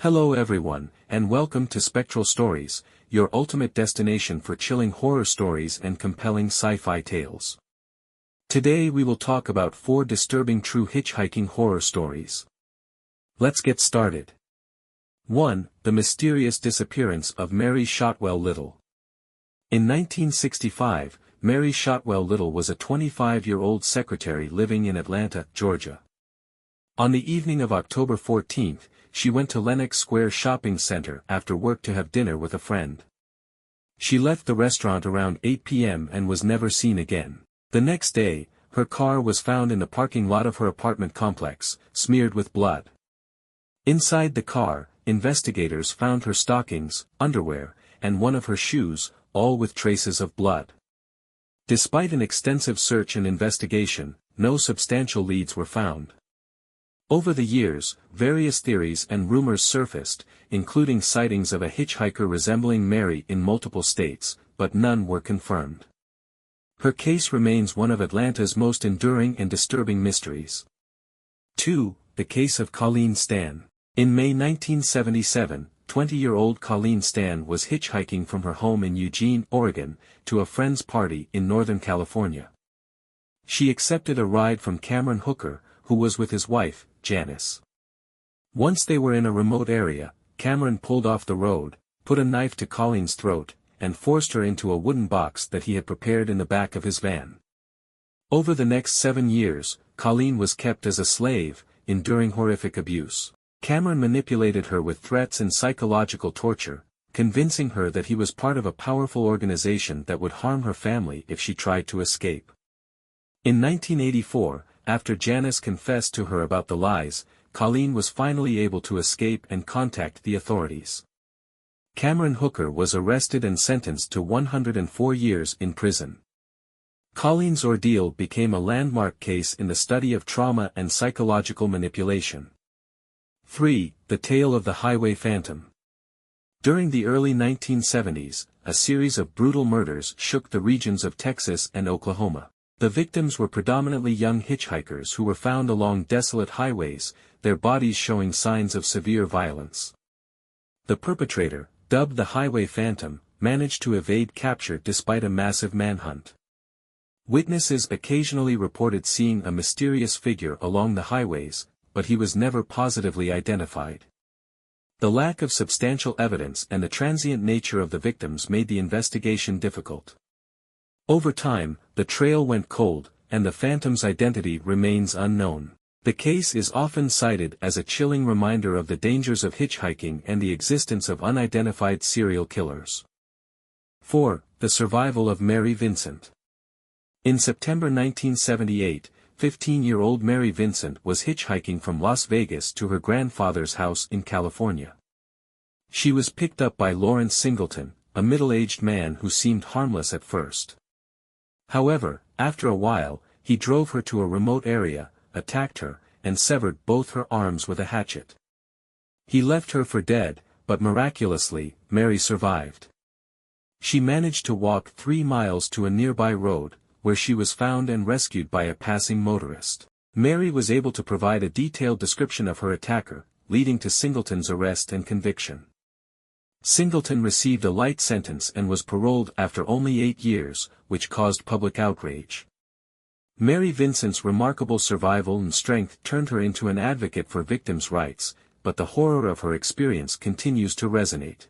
Hello everyone, and welcome to Spectral Stories, your ultimate destination for chilling horror stories and compelling sci-fi tales. Today we will talk about 4 disturbing true hitchhiking horror stories. Let's get started. 1. The mysterious disappearance of Mary Shotwell Little. In 1965, Mary Shotwell Little was a 25-year-old secretary living in Atlanta, Georgia. On the evening of October 14, she went to Lenox Square Shopping Center after work to have dinner with a friend. She left the restaurant around 8 p.m. and was never seen again. The next day, her car was found in the parking lot of her apartment complex, smeared with blood. Inside the car, investigators found her stockings, underwear, and one of her shoes, all with traces of blood. Despite an extensive search and investigation, no substantial leads were found. Over the years, various theories and rumors surfaced, including sightings of a hitchhiker resembling Mary in multiple states, but none were confirmed. Her case remains one of Atlanta's most enduring and disturbing mysteries. 2. The case of Colleen Stan. In May 1977, 20-year-old Colleen Stan was hitchhiking from her home in Eugene, Oregon, to a friend's party in Northern California. She accepted a ride from Cameron Hooker, who was with his wife, Janice. Once they were in a remote area, Cameron pulled off the road, put a knife to Colleen's throat, and forced her into a wooden box that he had prepared in the back of his van. Over the next 7 years, Colleen was kept as a slave, enduring horrific abuse. Cameron manipulated her with threats and psychological torture, convincing her that he was part of a powerful organization that would harm her family if she tried to escape. In 1984, after Janice confessed to her about the lies, Colleen was finally able to escape and contact the authorities. Cameron Hooker was arrested and sentenced to 104 years in prison. Colleen's ordeal became a landmark case in the study of trauma and psychological manipulation. 3. The Tale of the Highway Phantom. During the early 1970s, a series of brutal murders shook the regions of Texas and Oklahoma. The victims were predominantly young hitchhikers who were found along desolate highways, their bodies showing signs of severe violence. The perpetrator, dubbed the Highway Phantom, managed to evade capture despite a massive manhunt. Witnesses occasionally reported seeing a mysterious figure along the highways, but he was never positively identified. The lack of substantial evidence and the transient nature of the victims made the investigation difficult. Over time, the trail went cold, and the Phantom's identity remains unknown. The case is often cited as a chilling reminder of the dangers of hitchhiking and the existence of unidentified serial killers. 4. The survival of Mary Vincent. In September 1978, 15-year-old Mary Vincent was hitchhiking from Las Vegas to her grandfather's house in California. She was picked up by Lawrence Singleton, a middle-aged man who seemed harmless at first. However, after a while, he drove her to a remote area, attacked her, and severed both her arms with a hatchet. He left her for dead, but miraculously, Mary survived. She managed to walk 3 miles to a nearby road, where she was found and rescued by a passing motorist. Mary was able to provide a detailed description of her attacker, leading to Singleton's arrest and conviction. Singleton received a light sentence and was paroled after only 8 years, which caused public outrage. Mary Vincent's remarkable survival and strength turned her into an advocate for victims' rights, but the horror of her experience continues to resonate.